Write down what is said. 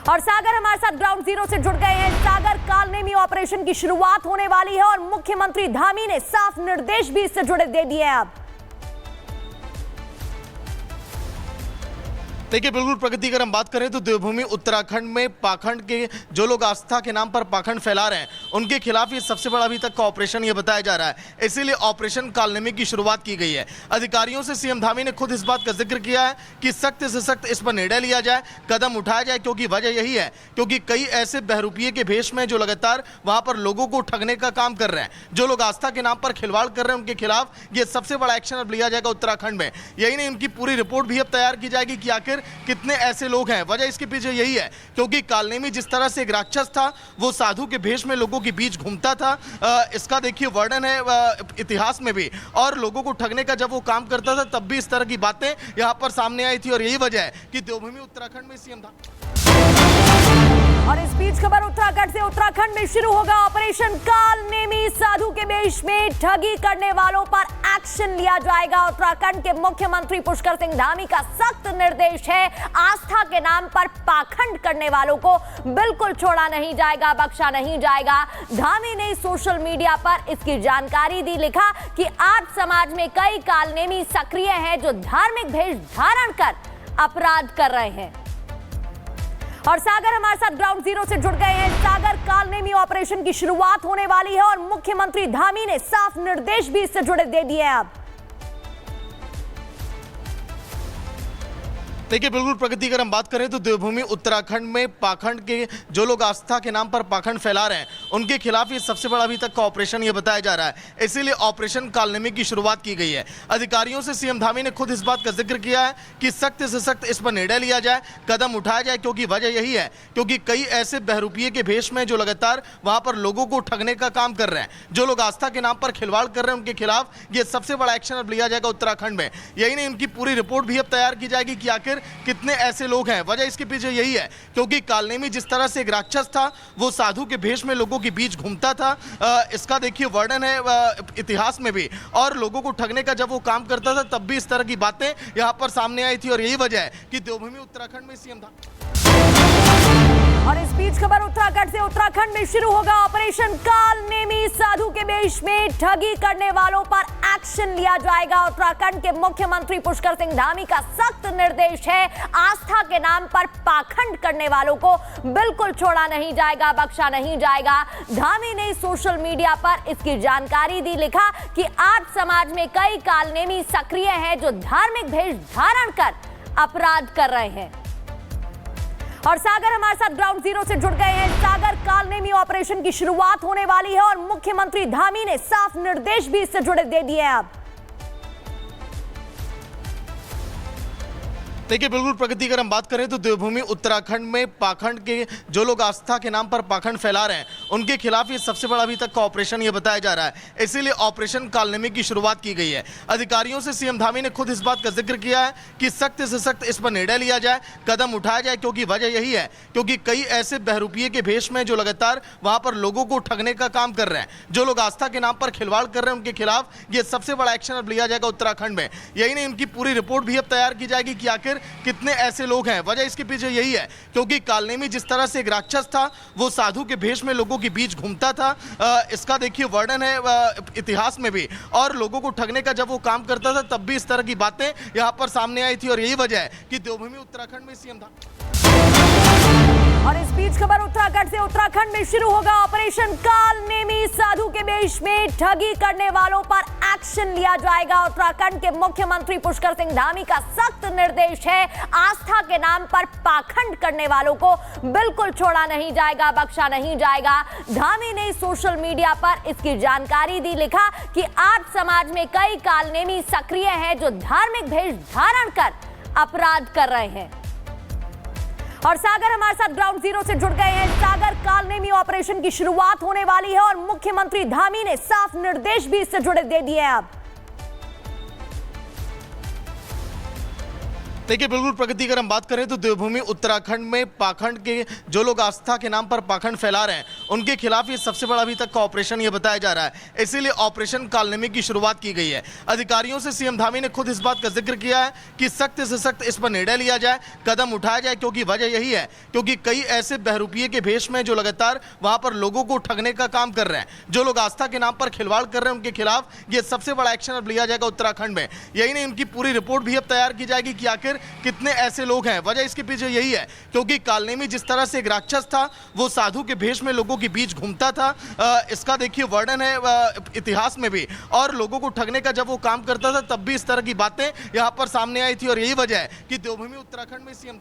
और सागर हमारे साथ ग्राउंड जीरो से जुड़ गए हैं। सागर, कालनेमी ऑपरेशन की शुरुआत होने वाली है और मुख्यमंत्री धामी ने साफ निर्देश भी इससे जुड़े दे दिए हैं। अब देखिए, बिल्कुल प्रगति अगर हम बात करें तो देवभूमि उत्तराखंड में पाखंड के जो लोग आस्था के नाम पर पाखंड फैला रहे हैं उनके खिलाफ ये सबसे बड़ा अभी तक का ऑपरेशन ये बताया जा रहा है। इसीलिए ऑपरेशन कालनेमी की शुरुआत की गई है। अधिकारियों से सीएम धामी ने खुद इस बात का जिक्र किया है कि सख्त से सख्त इस पर निर्णय लिया जाए, कदम उठाया जाए, क्योंकि वजह यही है क्योंकि कई ऐसे बहरूपिये के भेष में जो लगातार वहां पर लोगों को ठगने का काम कर रहे हैं, जो लोग आस्था के नाम पर खिलवाड़ कर रहे हैं, उनके खिलाफ ये सबसे बड़ा एक्शन अब लिया जाएगा उत्तराखंड में। यही नहीं, उनकी पूरी रिपोर्ट भी अब तैयार की जाएगी कि आखिर कितने ऐसे लोग हैं। वजह इसके पीछे यही है क्योंकि कालनेमी जिस तरह से एक राक्षस था, वो साधु के भेष में लोगों के बीच घूमता था। इसका देखिए वर्णन है इतिहास में भी, और लोगों को ठगने का जब वो काम करता था तब भी इस तरह की बातें यहां पर सामने आई थी। और यही वजह है कि देवभूमि उत्तराखंड में सीएम और इस बीच खबर उत्तराखंड से। उत्तराखंड में शुरू होगा ऑपरेशन कालनेमी। साधु के वेश में ठगी करने वालों पर एक्शन लिया जाएगा। उत्तराखंड के मुख्यमंत्री पुष्कर सिंह धामी का सख्त निर्देश है, आस्था के नाम पर पाखंड करने वालों को बिल्कुल छोड़ा नहीं जाएगा, बख्शा नहीं जाएगा। धामी ने सोशल मीडिया पर इसकी जानकारी दी, लिखा कि आज समाज में कई कालनेमी सक्रिय हैं जो धार्मिक भेष धारण कर अपराध कर रहे हैं। और सागर हमारे साथ ग्राउंड जीरो से जुड़ गए हैं। सागर, कालनेमी ऑपरेशन की शुरुआत होने वाली है और मुख्यमंत्री धामी ने साफ निर्देश भी इससे जुड़े दे दिए हैं। अब देखिए, बिल्कुल प्रगति अगर हम बात करें तो देवभूमि उत्तराखंड में पाखंड के जो लोग आस्था के नाम पर पाखंड फैला रहे हैं उनके खिलाफ ये सबसे बड़ा अभी तक का ऑपरेशन ये बताया जा रहा है। इसीलिए ऑपरेशन कालनेमी की शुरुआत की गई है। अधिकारियों से सीएम धामी ने खुद इस बात का जिक्र किया है कि सख्त से सख्त इस पर निर्णय लिया जाए, कदम उठाया जाए, क्योंकि वजह यही है क्योंकि कई ऐसे बहरूपिये के भेष में जो लगातार वहां पर लोगों को ठगने का काम कर रहे हैं, जो लोग आस्था के नाम पर खिलवाड़ कर रहे हैं, उनके खिलाफ ये सबसे बड़ा एक्शन अब लिया जाएगा उत्तराखंड में। यही नहीं, उनकी पूरी रिपोर्ट भी अब तैयार की जाएगी कि आखिर कितने ऐसे लोग हैं। वजह इसके पीछे यही है क्योंकि कालनेमी जिस तरह से एक राक्षस था, वो साधु के भेष में लोगों के बीच घूमता था। इसका देखिए वर्णन है इतिहास में भी, और लोगों को ठगने का जब वो काम करता था तब भी इस तरह की बातें यहां पर सामने आई थी। और यही वजह है कि देवभूमि उत्तराखंड में सीएम और इस बीच खबर उत्तराखंड से। उत्तराखंड में शुरू होगा ऑपरेशन कालनेमी। साधु के वेश में ठगी करने वालों पर एक्शन लिया जाएगा। उत्तराखंड के मुख्यमंत्री पुष्कर सिंह धामी का सख्त निर्देश है, आस्था के नाम पर पाखंड करने वालों को बिल्कुल छोड़ा नहीं जाएगा, बख्शा नहीं जाएगा। धामी ने सोशल मीडिया पर इसकी जानकारी दी, लिखा कि आज समाज में कई कालनेमी सक्रिय हैं जो धार्मिक भेष धारण कर अपराध कर रहे हैं। और सागर हमारे साथ ग्राउंड जीरो से जुड़ गए हैं। सागर, कालनेमी ऑपरेशन की शुरुआत होने वाली है और मुख्यमंत्री धामी ने साफ निर्देश भी इससे जुड़े दे दिए हैं। अब देखिए, बिल्कुल प्रगति अगर हम बात करें तो देवभूमि उत्तराखंड में पाखंड के जो लोग आस्था के नाम पर पाखंड फैला रहे हैं उनके खिलाफ ये सबसे बड़ा अभी तक का ऑपरेशन ये बताया जा रहा है। इसीलिए ऑपरेशन कालनेमी की शुरुआत की गई है। अधिकारियों से सीएम धामी ने खुद इस बात का जिक्र किया है कि सख्त से सख्त इस पर निर्णय लिया जाए, कदम उठाया जाए, क्योंकि वजह यही है क्योंकि कई ऐसे बहरूपिये के भेष में जो लगातार वहां पर लोगों को ठगने का काम कर रहे हैं, जो लोग आस्था के नाम पर खिलवाड़ कर रहे हैं, उनके खिलाफ ये सबसे बड़ा एक्शन अब लिया जाएगा उत्तराखंड में। यही नहीं, उनकी पूरी रिपोर्ट भी अब तैयार की जाएगी कि आखिर कितने ऐसे लोग हैं। वजह इसके पीछे यही है क्योंकि कालनेमी जिस तरह से एक राक्षस था, वो साधु के भेष में लोगों के बीच घूमता था। इसका देखिए वर्णन है इतिहास में भी, और लोगों को ठगने का जब वो काम करता था तब भी इस तरह की बातें यहां पर सामने आई थी। और यही वजह है कि देवभूमि उत्तराखंड में सीएम और इस बीच खबर उत्तराखंड से। उत्तराखंड में शुरू होगा ऑपरेशन कालनेमी। साधु के वेश में ठगी करने वालों पर एक्शन लिया जाएगा। उत्तराखंड के मुख्यमंत्री पुष्कर सिंह धामी का सख्त निर्देश है, आस्था के नाम पर पाखंड करने वालों को बिल्कुल छोड़ा नहीं जाएगा, बख्शा नहीं जाएगा। धामी ने सोशल मीडिया पर इसकी जानकारी दी, लिखा कि आज समाज में कई कालनेमी सक्रिय हैं जो धार्मिक भेष धारण कर अपराध कर रहे हैं। और सागर हमारे साथ ग्राउंड जीरो से जुड़ गए हैं। सागर, कालनेमी ऑपरेशन की शुरुआत होने वाली है और मुख्यमंत्री धामी ने साफ निर्देश भी इससे जुड़े दे दिए हैं। अब देखिए, बिल्कुल प्रगति अगर हम बात करें तो देवभूमि उत्तराखंड में पाखंड के जो लोग आस्था के नाम पर पाखंड फैला रहे हैं उनके खिलाफ ये सबसे बड़ा अभी तक का ऑपरेशन ये बताया जा रहा है। इसीलिए ऑपरेशन कालनेमी की शुरुआत की गई है। अधिकारियों से सीएम धामी ने खुद इस बात का जिक्र किया है कि सख्त से सख्त इस पर निर्णय लिया जाए, कदम उठाया जाए, क्योंकि वजह यही है क्योंकि कई ऐसे बहरूपिये के भेष में जो लगातार वहां पर लोगों को ठगने का काम कर रहे हैं, जो लोग आस्था के नाम पर खिलवाड़ कर रहे हैं, उनके खिलाफ ये सबसे बड़ा एक्शन अब लिया जाएगा उत्तराखंड में। यही नहीं, उनकी पूरी रिपोर्ट भी अब तैयार की जाएगी कि आखिर कितने ऐसे लोग हैं। वजह इसके पीछे यही है क्योंकि कालनेमी जिस तरह से एक राक्षस था, वो साधु के भेष में लोगों के बीच घूमता था। इसका देखिए वर्णन है इतिहास में भी, और लोगों को ठगने का जब वो काम करता था तब भी इस तरह की बातें यहां पर सामने आई थी। और यही वजह है कि देवभूमि उत्तराखंड में सीएम